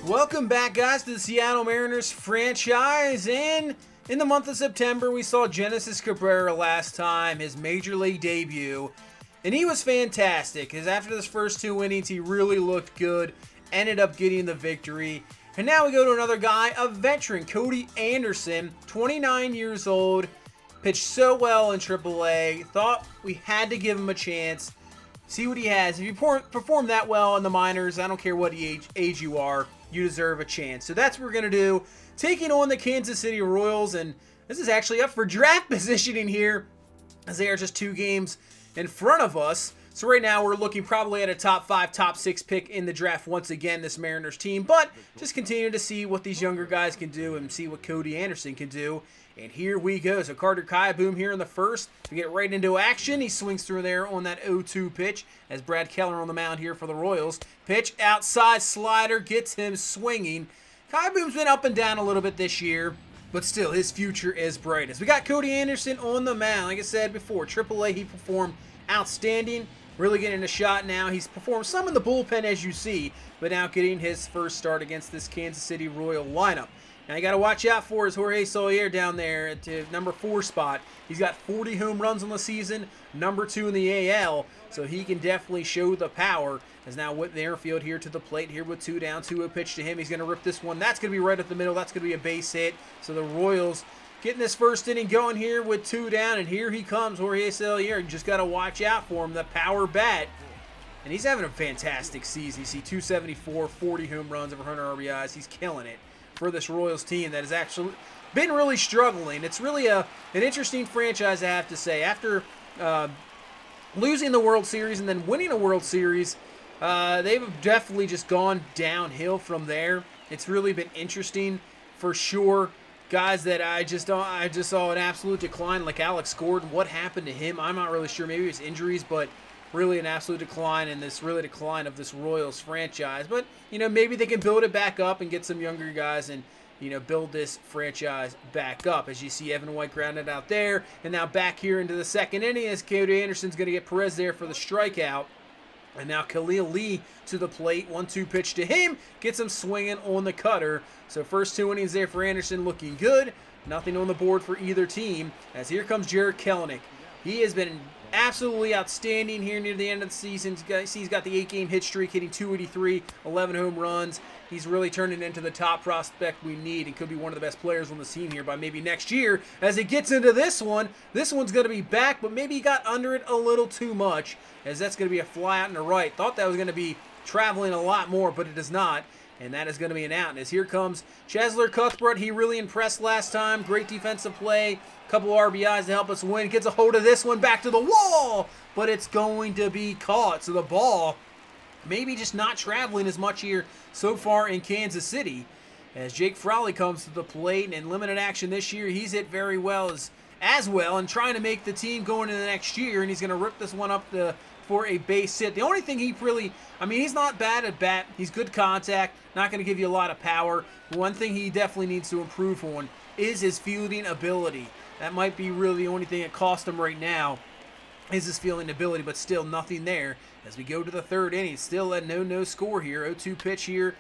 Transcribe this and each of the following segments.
Welcome back, guys, to the Seattle Mariners franchise. And in the month of September, we saw Genesis Cabrera last time, his Major League debut. And he was fantastic, because after those first 2 innings, he really looked good, ended up getting the victory. And now we go to another guy, a veteran, Cody Anderson, 29 years old, pitched so well in AAA, thought we had to give him a chance, see what he has. If you perform that well in the minors, I don't care what age you are, you deserve a chance. So that's what we're going to do, taking on the Kansas City Royals, and this is actually up for draft positioning here, as they are just 2 games in front of us. So right now we're looking probably at a top 5, top 6 pick in the draft once again, this Mariners team, but just continue to see what these younger guys can do and see what Cody Anderson can do. And here we go. So Carter Kieboom here in the first to get right into action. He swings through there on that 0-2 pitch as Brad Keller on the mound here for the Royals. Pitch outside slider gets him swinging. Kieboom's been up and down a little bit this year, but still his future is bright. As we got Cody Anderson on the mound, like I said before, AAA, he performed outstanding. Really getting a shot now. He's performed some in the bullpen, as you see, but now getting his first start against this Kansas City Royal lineup. Now you got to watch out for is Jorge Soler down there at the number 4 spot. He's got 40 home runs on the season, number 2 in the AL, so he can definitely show the power. As now Whit Merrifield here to the plate here with 2 down, 2-0 pitch to him. He's going to rip this one. That's going to be right up the middle. That's going to be a base hit. So the Royals getting this first inning going here with 2 down, and here he comes, Jorge Soler. You just got to watch out for him, the power bat. And he's having a fantastic season. You see 274, 40 home runs, over 100 RBIs. He's killing it for this Royals team that has actually been really struggling. It's really an interesting franchise, I have to say. After losing the World Series and then winning a World Series, they've definitely just gone downhill from there. It's really been interesting for sure. Guys that I just saw an absolute decline, like Alex Gordon. What happened to him? I'm not really sure. Maybe it was injuries, but really an absolute decline, and this really decline of this Royals franchise. But, you know, maybe they can build it back up and get some younger guys and, you know, build this franchise back up. As you see, Evan White grounded out there, and now back here into the second inning as Cody Anderson's going to get Perez there for the strikeout. And now Khalil Lee to the plate. 1-2 pitch to him. Gets him swinging on the cutter. So first 2 innings there for Anderson looking good. Nothing on the board for either team. As here comes Jericho Lenok. He has been absolutely outstanding here near the end of the season. He's got the 8-game hit streak, hitting 283, 11 home runs. He's really turning into the top prospect we need and could be one of the best players on the team here by maybe next year. As he gets into this one's going to be back, but maybe he got under it a little too much, as that's going to be a fly out in the right. Thought that was going to be traveling a lot more, but it does not. And that is going to be an out. And as here comes Cheslor Cuthbert. He really impressed last time. Great defensive play. Couple RBIs to help us win. Gets a hold of this one, back to the wall. But it's going to be caught. So the ball maybe just not traveling as much here so far in Kansas City. As Jake Frawley comes to the plate, and in limited action this year, he's hit very well as well and trying to make the team go into the next year. And he's going to rip this one up for a base hit. The only thing he really, he's not bad at bat. He's good contact, not going to give you a lot of power. One thing he definitely needs to improve on is his fielding ability. That might be really the only thing that cost him right now, is his fielding ability, but still nothing there. As we go to the third inning, still a no score here. 0-2 pitch here,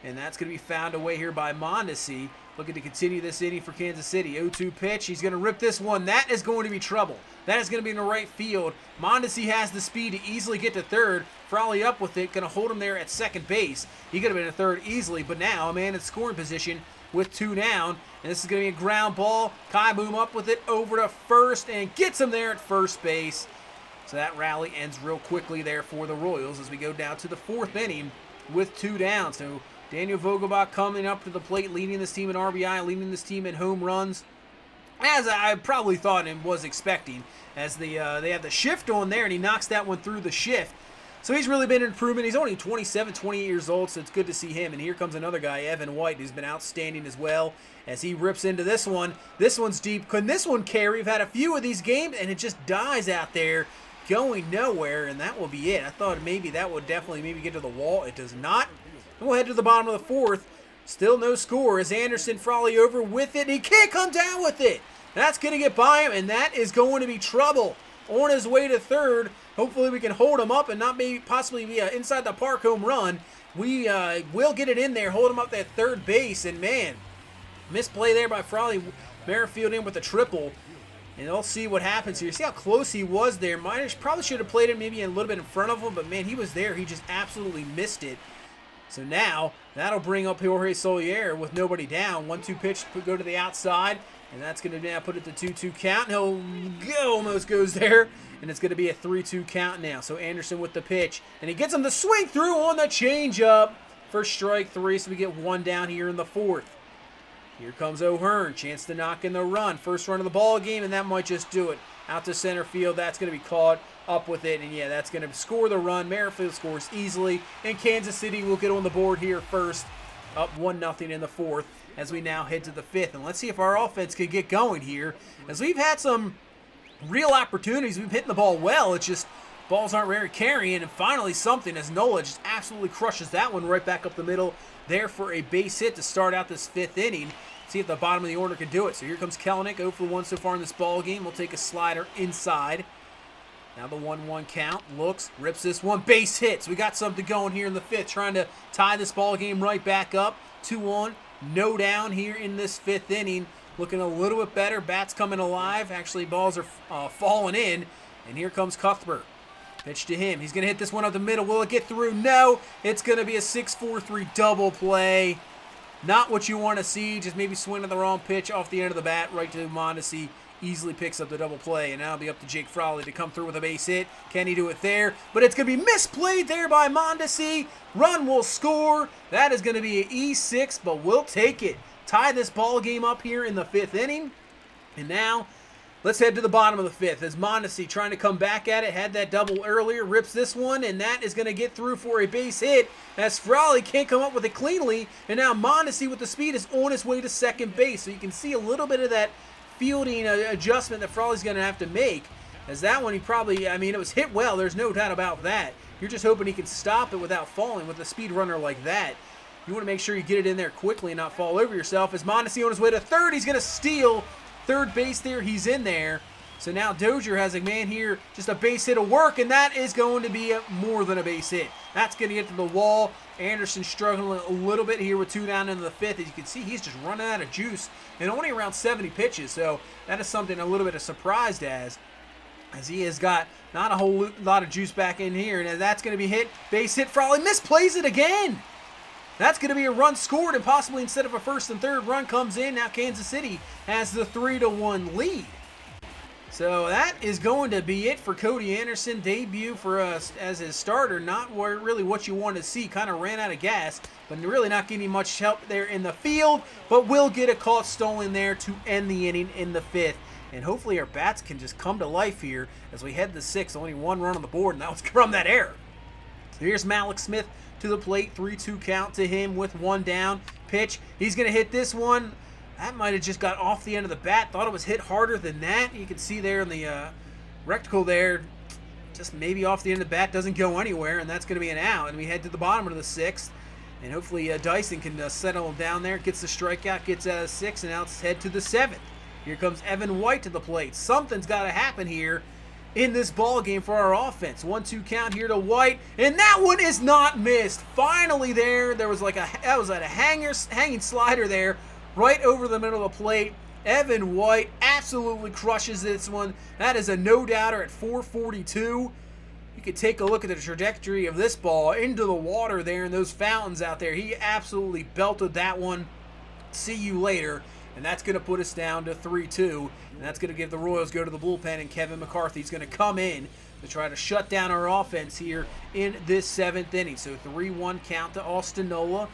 and that's going to be fouled away here by Mondesi. Looking to continue this inning for Kansas City. 0-2 pitch. He's going to rip this one. That is going to be trouble. That is going to be in the right field. Mondesi has the speed to easily get to third. Frawley up with it. Going to hold him there at second base. He could have been at third easily, but now a man in scoring position with 2 down. And this is going to be a ground ball. Kieboom up with it over to first and gets him there at first base. So that rally ends real quickly there for the Royals as we go down to the 4th inning with 2 down. So Daniel Vogelbach coming up to the plate, leading this team in RBI, leading this team in home runs, as I probably thought and was expecting, as they have the shift on there, and he knocks that one through the shift. So he's really been an improvement. He's only 27, 28 years old, so it's good to see him. And here comes another guy, Evan White, who's been outstanding as well, as he rips into this one. This one's deep. Couldn't this one carry? We've had a few of these games, and it just dies out there, going nowhere, and that will be it. I thought maybe that would definitely maybe get to the wall. It does not. We'll head to the bottom of the 4th. Still no score as Anderson Frawley over with it. He can't come down with it. That's going to get by him, and that is going to be trouble. On his way to third. Hopefully we can hold him up and not maybe possibly be an inside the park home run. We will get it in there, hold him up at third base, and man, misplay there by Frawley. Merrifield in with a triple, and we'll see what happens here. See how close he was there. Miners probably should have played it maybe a little bit in front of him, but man, he was there. He just absolutely missed it. So now, that'll bring up Jorge Soler with nobody down. 1-2 pitch, go to the outside, and that's going to now put it to 2-2 count. Almost goes there, and it's going to be a 3-2 count now. So Anderson with the pitch, and he gets him to swing through on the changeup for strike 3, so we get 1 down here in the 4th. Here comes O'Hearn, chance to knock in the run. First run of the ball game, and that might just do it. Out to center field, that's going to be caught up with it, and yeah, that's going to score the run. Merrifield scores easily, and Kansas City will get on the board here first, up 1-0 in the 4th, as we now head to the 5th. And let's see if our offense can get going here, as we've had some real opportunities. We've hit the ball well, it's just balls aren't very carrying, and finally something as Nola just absolutely crushes that one right back up the middle there for a base hit to start out this 5th inning. See if the bottom of the order can do it. So here comes Kelenic, 0 for 1 so far in this ball game. We'll take a slider inside. Now the 1-1 count. Looks, rips this one. Base hits. We got something going here in the 5th. Trying to tie this ball game right back up. 2-1. No down here in this 5th inning. Looking a little bit better. Bats coming alive. Actually, balls are falling in. And here comes Cuthbert. Pitch to him. He's going to hit this one up the middle. Will it get through? No. It's going to be a 6-4-3 double play. Not what you want to see, just maybe swinging the wrong pitch off the end of the bat right to Mondesi. Easily picks up the double play, and now it'll be up to Jake Frawley to come through with a base hit. Can he do it there? But it's going to be misplayed there by Mondesi. Run will score. That is going to be an E6, but we'll take it. Tie this ball game up here in the 5th inning. And now, let's head to the bottom of the 5th as Mondesi trying to come back at it. Had that double earlier, rips this one, and that is going to get through for a base hit as Frawley can't come up with it cleanly. And now Mondesi with the speed is on his way to second base. So you can see a little bit of that fielding adjustment that Frawley's going to have to make. As that one, he probably, it was hit well. There's no doubt about that. You're just hoping he can stop it without falling with a speed runner like that. You want to make sure you get it in there quickly and not fall over yourself. As Mondesi on his way to third, he's going to steal third base there. He's in there. So now Dozier has a man here, just a base hit of work, and that is going to be more than a base hit. That's going to get to the wall. Anderson struggling a little bit here with 2 down into the 5th. As you can see, he's just running out of juice and only around 70 pitches. So that is something a little bit of surprised as he has got not a whole lot of juice back in here. And that's going to be hit. Base hit. Frawley misplays it again. That's going to be a run scored, and possibly instead of a first and third run comes in. Now Kansas City has the 3-1 lead. So that is going to be it for Cody Anderson. Debut for us as his starter. Not really what you want to see. Kind of ran out of gas, but really not getting much help there in the field. But will get a caught stolen there to end the inning in the 5th. And hopefully our bats can just come to life here as we head to 6th. Only 1 run on the board, and that was from that error. So here's Malik Smith to the plate. 3-2 count to him with 1 down. Pitch. He's going to hit this one. That might have just got off the end of the bat. Thought it was hit harder than that. You can see there in the recticle there, just maybe off the end of the bat, doesn't go anywhere, and that's going to be an out. And we head to the bottom of the 6th, and hopefully Dyson can settle down there, gets the strikeout, gets out of 6, and now let's head to the 7th. Here comes Evan White to the plate. Something's got to happen here in this ball game for our offense. 1-2 count here to White, and that one is not missed. Finally there was like a hanging slider there, right over the middle of the plate. Evan White absolutely crushes this one. That is a no-doubter at 442. You could take a look at the trajectory of this ball into the water there and those fountains out there. He absolutely belted that one. See you later. And that's going to put us down to 3-2. And that's going to give the Royals go to the bullpen, and Kevin McCarthy's going to come in to try to shut down our offense here in this 7th inning. So 3-1 count to Austin Nola.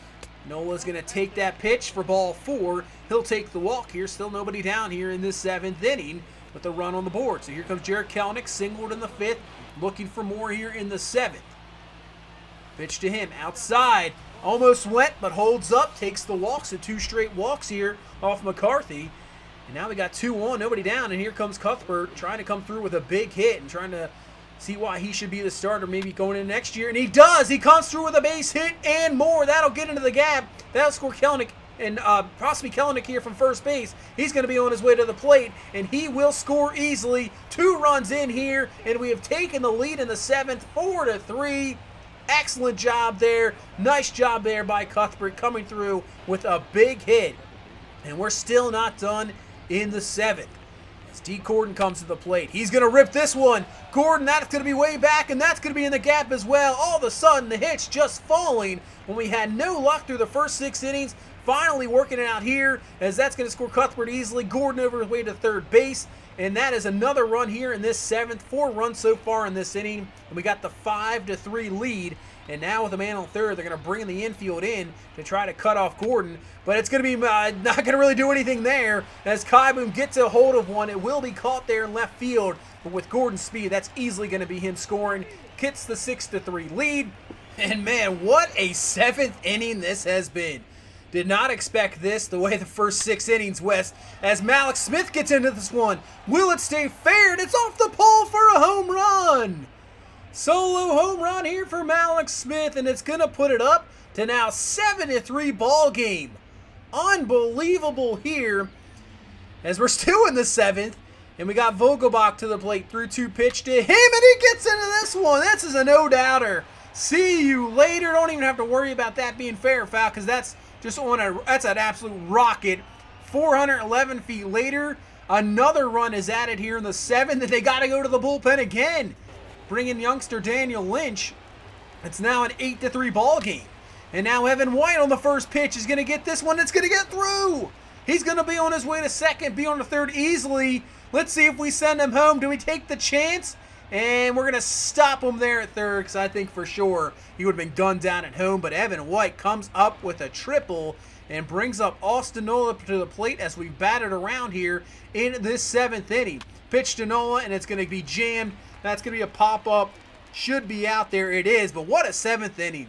Nola's going to take that pitch for ball 4. He'll take the walk here. Still nobody down here in this 7th inning with the run on the board. So here comes Jericho Lenok, singled in the 5th, looking for more here in the 7th. Pitch to him, outside. Almost went, but holds up, takes the walk. So 2 straight walks here off McCarthy. And now we got 2 on, nobody down. And here comes Cuthbert trying to come through with a big hit and trying to see why he should be the starter maybe going into next year. And he does. He comes through with a base hit and more. That'll get into the gap. That'll score Kelenic, and possibly Kelenic here from first base. He's going to be on his way to the plate, and he will score easily. 2 runs in here, and we have taken the lead in the 7th, 4-3. Excellent job there. Nice job there by Cuthbert coming through with a big hit. And we're still not done in the 7th. As D. Gordon comes to the plate, he's going to rip this one. Gordon, that's going to be way back, and that's going to be in the gap as well. All of a sudden, the hit's just falling when we had no luck through the first 6 innings. Finally working it out here, as that's going to score Cuthbert easily. Gordon over his way to third base, and that is another run here in this 7th. 4 runs so far in this inning, and we got the 5-3 lead. And now with a man on third, they're going to bring the infield in to try to cut off Gordon. But it's going to be not going to really do anything there. As Kaiboom gets a hold of one, it will be caught there in left field. But with Gordon's speed, that's easily going to be him scoring. Gets the 6-3 lead. And man, what a 7th inning this has been. Did not expect this the way the first 6 innings went. As Malik Smith gets into this one. Will it stay fair? And it's off the pole for a home run. Solo home run here for Malik Smith, and it's going to put it up to now 7-3 ball game. Unbelievable here, as we're still in the 7th, and we got Vogelbach to the plate, 3-2 pitch to him, and he gets into this one. This is a no-doubter. See you later. Don't even have to worry about that being fair or foul, because that's just that's an absolute rocket. 411 feet later, another run is added here in the 7th, and they got to go to the bullpen again. Bring in youngster Daniel Lynch. It's now an 8-3 ball game. And now Evan White on the first pitch is going to get this one. It's going to get through. He's going to be on his way to second, be on the third easily. Let's see if we send him home. Do we take the chance? And we're going to stop him there at third, because I think for sure he would have been gunned down at home. But Evan White comes up with a triple and brings up Austin Nola to the plate as we batted around here in this 7th inning. Pitch to Nola, and it's going to be jammed. That's going to be a pop-up. Should be out there. It is, but what a 7th inning.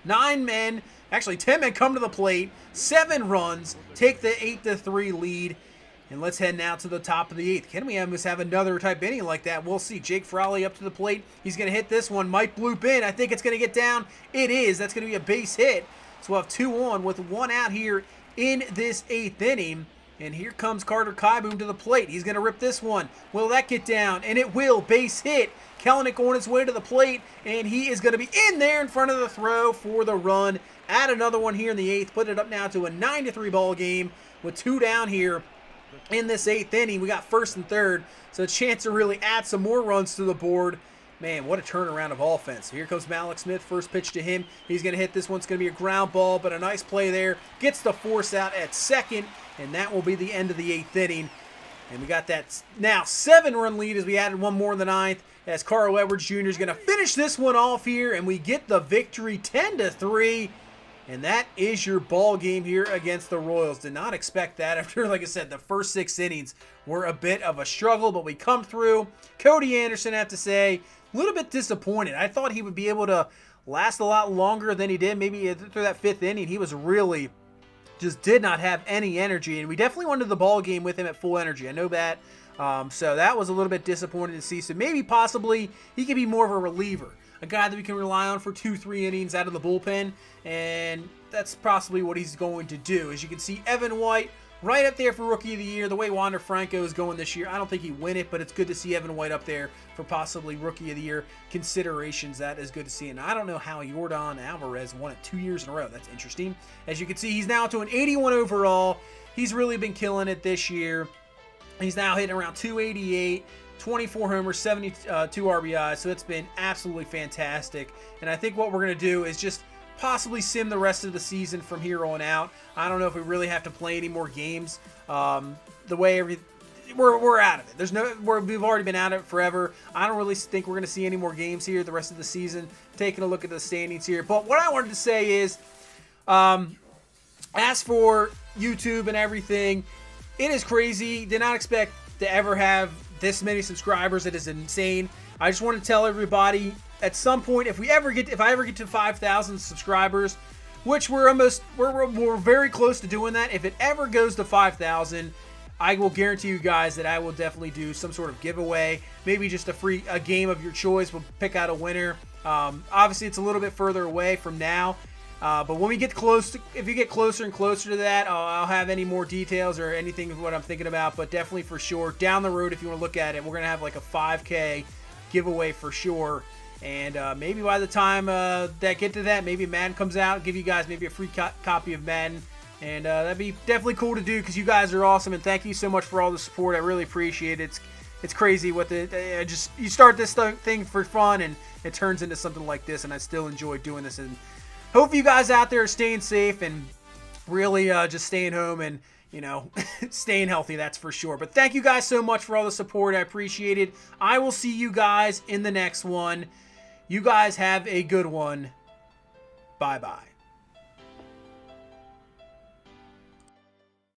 9 men, actually 10 men come to the plate. 7 runs, take the 8-3 lead. And let's head now to the top of the 8th. Can we almost have another type inning like that? We'll see. Jake Frawley up to the plate. He's going to hit this one. Might bloop in. I think it's going to get down. It is. That's going to be a base hit. So we'll have 2 on with 1 out here in this 8th inning. And here comes Carter Kaiboom to the plate. He's going to rip this one. Will that get down? And it will. Base hit. Kelenic on his way to the plate. And he is going to be in there in front of the throw for the run. Add another one here in the 8th. Put it up now to a 9-3 ball game with 2 down here in this 8th inning. We got first and third. So a chance to really add some more runs to the board. Man, what a turnaround of offense. Here comes Malik Smith. First pitch to him. He's going to hit this one. It's going to be a ground ball, but a nice play there. Gets the force out at second. And that will be the end of the 8th inning. And we got that now 7-run lead as we added one more in the 9th. As Carl Edwards Jr. is going to finish this one off here. And we get the victory 10-3. And that is your ball game here against the Royals. Did not expect that after, like I said, the first 6 innings were a bit of a struggle. But we come through. Cody Anderson, I have to say, a little bit disappointed. I thought he would be able to last a lot longer than he did. Maybe through that 5th inning, he was really just did not have any energy, and we definitely wanted the ball game with him at full energy. I know that. So that was a little bit disappointing to see. So maybe possibly he could be more of a reliever, a guy that we can rely on for 2-3 innings out of the bullpen, and that's possibly what he's going to do. As you can see, Evan White right up there for Rookie of the Year. The way Wander Franco is going this year, I don't think he win it, but it's good to see Evan White up there for possibly Rookie of the Year considerations. That is good to see. And I don't know how Yordan Alvarez won it 2 years in a row. That's interesting. As you can see, he's now to an 81 overall. He's really been killing it this year. He's now hitting around 288, 24 homers, 72 RBIs. So it's been absolutely fantastic. And I think what we're going to do is just possibly sim the rest of the season from here on out. I don't know if we really have to play any more games. The way we're out of it. We've already been out of it forever. I don't really think we're going to see any more games here the rest of the season. Taking a look at the standings here. But what I wanted to say is, as for YouTube and everything, it is crazy. Did not expect to ever have this many subscribers. It is insane. I just want to tell everybody, at some point, if I ever get to 5,000 subscribers, which we're very close to doing that. If it ever goes to 5,000, I will guarantee you guys that I will definitely do some sort of giveaway. Maybe just a game of your choice. We'll pick out a winner. Obviously, it's a little bit further away from now. But when we get close, if you get closer and closer to that, I'll have any more details or anything of what I'm thinking about. But definitely for sure, down the road, if you want to look at it, we're going to have like a 5K giveaway for sure. And maybe by the time that get to that, maybe Madden comes out, give you guys maybe a free copy of Madden. And that'd be definitely cool to do because you guys are awesome. And thank you so much for all the support. I really appreciate it. It's crazy what you start this thing for fun and it turns into something like this. And I still enjoy doing this. And hope you guys out there are staying safe and really just staying home and, you know, staying healthy, that's for sure. But thank you guys so much for all the support. I appreciate it. I will see you guys in the next one. You guys have a good one. Bye-bye.